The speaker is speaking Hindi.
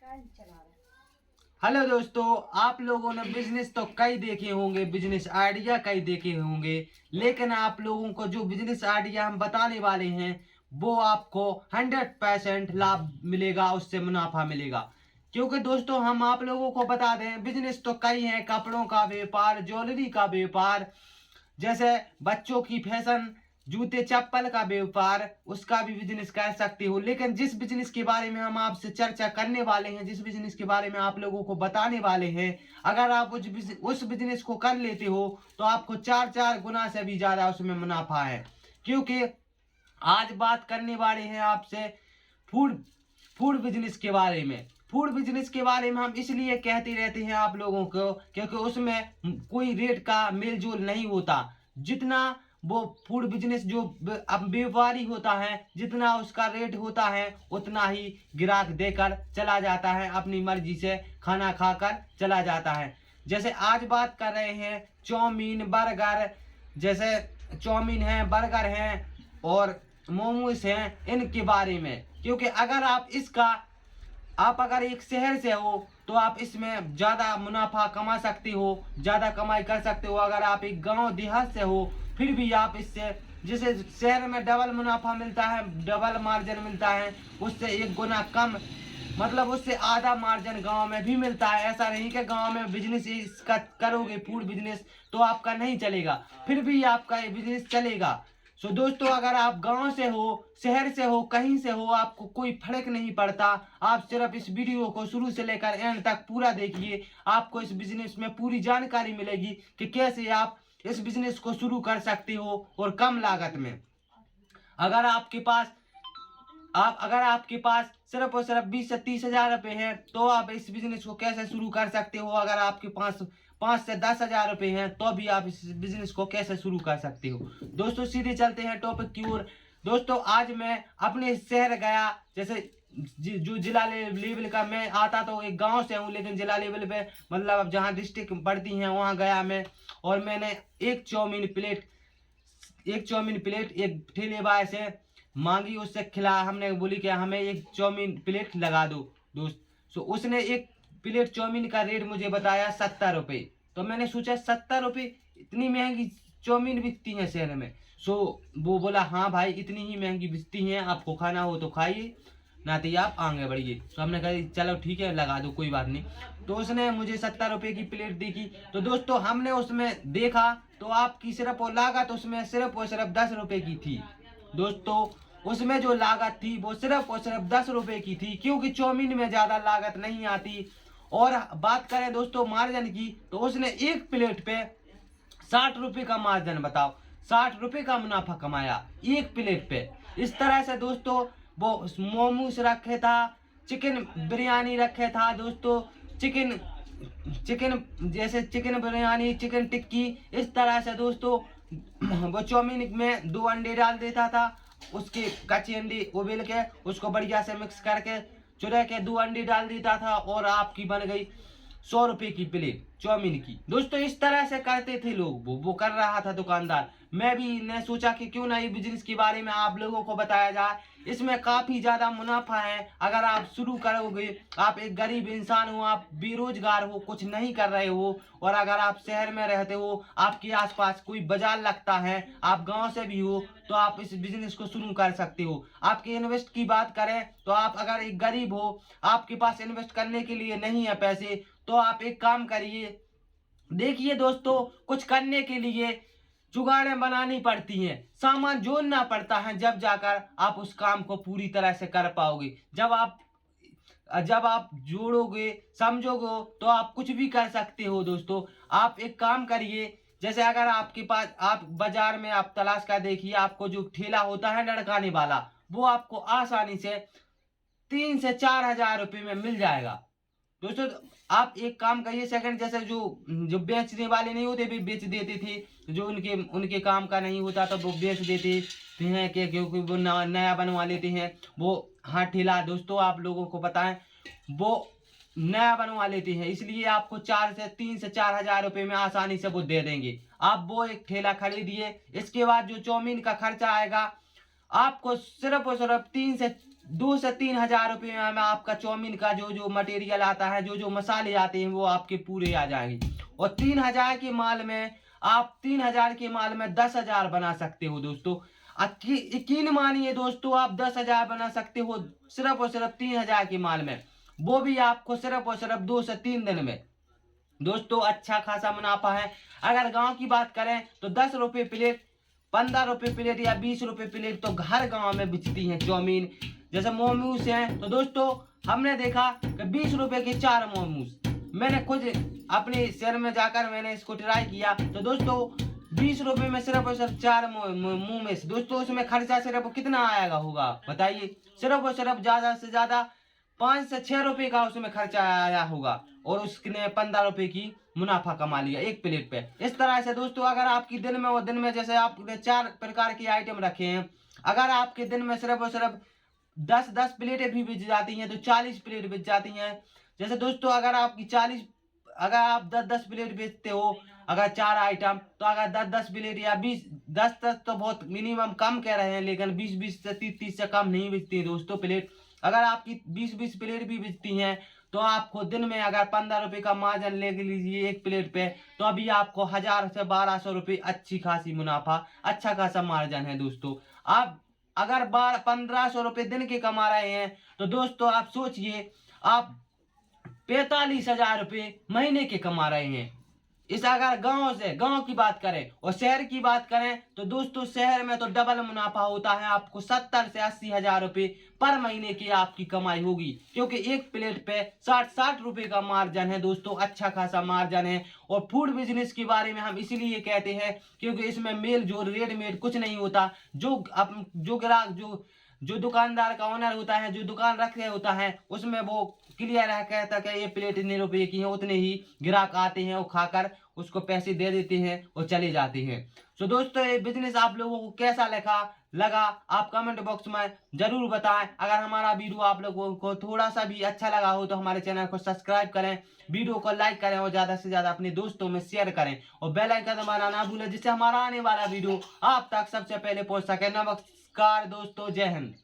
हेलो दोस्तों, आप लोगों ने बिजनेस तो कई देखे होंगे, बिजनेस आइडिया कई देखे होंगे, लेकिन आप लोगों को जो बिजनेस आइडिया हम बताने वाले हैं वो आपको 100% लाभ मिलेगा, उससे मुनाफा मिलेगा। क्योंकि दोस्तों हम आप लोगों को बता दें, बिजनेस तो कई हैं, कपड़ों का व्यापार, ज्वेलरी का व्यापार, जैसे बच्चों की फैशन, जूते चप्पल का व्यापार, उसका भी बिजनेस कर सकते हो। लेकिन जिस बिजनेस के बारे में हम आपसे चर्चा करने वाले हैं, जिस बिजनेस के बारे में आप लोगों को बताने वाले हैं, अगर आप उस बिजनेस को कर लेते हो तो आपको चार चार गुना से भी ज्यादा उसमें मुनाफा है। क्योंकि आज बात करने वाले हैं आपसे फूड फूड बिजनेस के बारे में। फूड बिजनेस के बारे में हम इसलिए कहते रहते हैं आप लोगों को, क्योंकि उसमें कोई रेट का मेल जोल नहीं होता। जितना वो फूड बिजनेस जो अब व्यापारी होता है, जितना उसका रेट होता है उतना ही ग्राहक देकर चला जाता है, अपनी मर्जी से खाना खाकर चला जाता है। जैसे आज बात कर रहे हैं चाउमीन, बर्गर, जैसे चाउमीन है, बर्गर है और मोमोज हैं, इनके बारे में। क्योंकि आप अगर एक शहर से हो तो आप इसमें ज्यादा मुनाफा कमा सकते हो, ज्यादा कमाई कर सकते हो। अगर आप एक गांव देहात से हो फिर भी आप इससे, जिसे शहर में डबल मुनाफा मिलता है, डबल मार्जिन मिलता है, उससे एक गुना कम, मतलब उससे आधा मार्जिन गांव में भी मिलता है। ऐसा नहीं कि गांव में बिजनेस इसका करोगे फूड बिजनेस तो आपका नहीं चलेगा, फिर भी आपका ये बिजनेस चलेगा। सो दोस्तों, अगर आप गांव से हो, शहर से हो, कहीं से हो, आपको कोई फर्क नहीं पड़ता। आप सिर्फ इस वीडियो को शुरू से लेकर एंड तक पूरा देखिए, आपको इस बिजनेस में पूरी जानकारी मिलेगी कि कैसे आप इस बिजनेस को शुरू कर सकते हो और कम लागत में। अगर आपके पास अगर आपके पास सिर्फ और सिर्फ 20 से 30 हजार रुपए हैं तो आप इस बिजनेस को कैसे शुरू कर सकते हो। अगर आपके पास 5 से 10 हजार रुपए हैं तो भी आप इस बिजनेस को कैसे शुरू कर सकते हो। दोस्तों सीधे चलते हैं टॉपिक की ओर। दोस्तों आज मैं अपने शहर गया, जैसे जो जिला लेवल का, मैं आता तो एक गांव से हूँ लेकिन जिला लेवल पे, मतलब जहाँ डिस्ट्रिक्ट पड़ती हैं वहां गया मैं, और मैंने एक चाउमीन प्लेट एक ठेले वाले से मांगी, उससे खिला, हमने बोली कि हमें एक चाउमीन प्लेट लगा दो दोस्त। सो उसने एक प्लेट चाउमीन का रेट मुझे बताया 70 रुपये। तो मैंने सोचा 70 रुपये, इतनी महंगी चाउमीन बिकती है शहर में। सो वो बोला हाँ भाई इतनी ही महंगी बिकती हैं, आपको खाना हो तो खाइए, ना तो आप आगे बढ़िए। तो हमने कहा चलो ठीक है लगा दो, कोई बात नहीं। तो उसने मुझे 70 रुपये की प्लेट दी थी। तो दोस्तों हमने उसमें देखा तो आपकी सिर्फ और लागत उसमें सिर्फ और सिर्फ 10 रुपये की थी। दोस्तों उसमें जो लागत थी वो सिर्फ और सिर्फ 10 रुपये की थी, क्योंकि चाउमीन में ज्यादा लागत नहीं आती। और बात करें दोस्तों मार्जिन की, तो उसने एक प्लेट पे 60 रुपये का मार्जिन, बताओ 60 रुपये का मुनाफा कमाया एक प्लेट पे। इस तरह से दोस्तों वो मोमोज रखे था, चिकन बिरयानी रखे था दोस्तों, चिकन चिकन जैसे चिकन बिरयानी, चिकन टिक्की, इस तरह से दोस्तों वो चाउमीन में 2 अंडे डाल देता था, उसके कच्चे अंडे उबल के उसको बढ़िया से मिक्स करके चुरा के 2 अंडे डाल देता था और आपकी बन गई 100 रुपये की प्लेट चाउमीन की। दोस्तों इस तरह से करते थे लोग, वो कर रहा था दुकानदार। मैं भी ने सोचा कि क्यों ना ये बिजनेस के बारे में आप लोगों को बताया जाए, इसमें काफी ज्यादा मुनाफा है। अगर आप शुरू करोगे, आप एक गरीब इंसान हो, आप बेरोजगार हो, कुछ नहीं कर रहे हो, और अगर आप शहर में रहते हो, आपके आसपास कोई बाजार लगता है, आप गांव से भी हो, तो आप इस बिजनेस को शुरू कर सकते हो। आपके इन्वेस्ट की बात करें तो आप अगर एक गरीब हो, आपके पास इन्वेस्ट करने के लिए नहीं है पैसे, तो आप एक काम करिए। देखिए दोस्तों, कुछ करने के लिए जुगाड़ें बनानी पड़ती हैं, सामान जोड़ना पड़ता है, जब जाकर आप उस काम को पूरी तरह से कर पाओगे। जब आप जोड़ोगे, समझोगे, तो आप कुछ भी कर सकते हो। दोस्तों आप एक काम करिए, जैसे अगर आपके पास, आप बाजार में आप तलाश कर देखिए, आपको जो ठेला होता है लड़काने वाला, वो आपको आसानी से 3 से 4 हजार रुपये में मिल जाएगा। दोस्तों आप एक काम करिए, सेकंड, जैसे जो जो बेचने वाले नहीं होते भी बेच देते थे, जो उनके उनके काम का नहीं होता तो वो बेच देते हैं, क्योंकि वो नया बनवा लेते हैं वो। हाँ ठेला दोस्तों आप लोगों को पता है वो नया बनवा लेते हैं, इसलिए आपको 3 से 4 हजार रुपये में आसानी से वो दे देंगे। आप वो एक ठेला खरीदिए, इसके बाद जो चाउमीन का खर्चा आएगा आपको सिर्फ और सिर्फ 2 से 3 हजार रुपये में आपका चाउमीन का जो जो मटेरियल आता है, जो जो मसाले आते हैं, वो आपके पूरे आ जाएंगे। और 3 हजार के माल में आप 3 हजार के माल में 10 हजार बना सकते हो दोस्तों। यकीन मानिए दोस्तों, आप 10 हजार बना सकते हो सिर्फ और सिर्फ 3 हजार के माल में, वो भी आपको सिर्फ और सिर्फ 2 से 3 दिन में। दोस्तों अच्छा खासा मुनाफा है। अगर गांव की बात करें तो 10 रुपये प्लेट, 15 रुपये प्लेट या 20 रुपये प्लेट तो हर गांव में बिकती है चाउमीन। जैसे मोमोज हैं तो दोस्तों हमने देखा कि 20 रुपये के 4 मोमोज, मैंने खुद अपने शहर में जाकर मैंने इसको ट्राई किया। तो दोस्तों 20 रुपये में सिर्फ और सिर्फ 4 मोमोज, दोस्तों उसमें खर्चा सिर्फ कितना आएगा होगा बताइए। सिर्फ और सिर्फ ज्यादा से ज्यादा 5 से 6 रुपये का उसमें खर्चा आया होगा, और उसने 15 रुपये की मुनाफा कमा लिया एक प्लेट पे। इस तरह से दोस्तों अगर आपकी दिन में जैसे आपने 4 प्रकार के आइटम रखे हैं, अगर आपके दिन में सिर्फ और सिर्फ 10 प्लेटें भी बिक जाती हैं तो 40 प्लेट बिक जाती हैं। जैसे दोस्तों अगर आप 10 प्लेट बेचते हो, अगर 4 आइटम, तो अगर 10 प्लेट या 10 तो बहुत मिनिमम कम कह रहे हैं, लेकिन 20 से 30 से कम नहीं बिकती दोस्तों प्लेट। अगर आपकी 20 प्लेट भी बिकती हैं तो आपको दिन में अगर 15 रुपये का मार्जिन ले लीजिए एक प्लेट पे, तो अभी आपको 1000 से 1200 रुपये अच्छी खासी मुनाफा, अच्छा खासा मार्जिन है दोस्तों। आप अगर 1500 रुपये दिन के कमा रहे हैं तो दोस्तों आप सोचिए आप 45,000 रुपये महीने के कमा रहे हैं। इस अगर गांव की बात करें और शहर की बात करें तो दोस्तों शहर में तो डबल मुनाफा होता है, आपको 70 से 80 हजार रुपये पर महीने की आपकी कमाई होगी, क्योंकि एक प्लेट पे 60 रुपये का मार्जिन है दोस्तों, अच्छा खासा मार्जिन है। और फूड बिजनेस के बारे में हम इसलिए कहते हैं क्योंकि इसमें मेल जोल रेडीमेड कुछ नहीं होता। जो ग्राहक जो दुकानदार का ओनर होता है, जो दुकान रख रहे होता है, उसमें वो क्लियर है, कहता है ये प्लेट इतने रुपये की है, उतने ही ग्राहक आते हैं, वो खाकर उसको पैसे दे देते हैं और चले जाते हैं। तो दोस्तों ये बिजनेस आप लोगों को कैसा लगा आप कमेंट बॉक्स में जरूर बताएं। अगर हमारा वीडियो आप लोगों को थोड़ा सा भी अच्छा लगा हो तो हमारे चैनल को सब्सक्राइब करें, वीडियो को लाइक करें और ज्यादा से ज्यादा अपने दोस्तों में शेयर करें, और बेल आइकन दबाना ना भूलें, जिससे हमारा आने वाला वीडियो आप तक सबसे पहले पहुंच सके। नमस्कार दोस्तों, जय हिंद।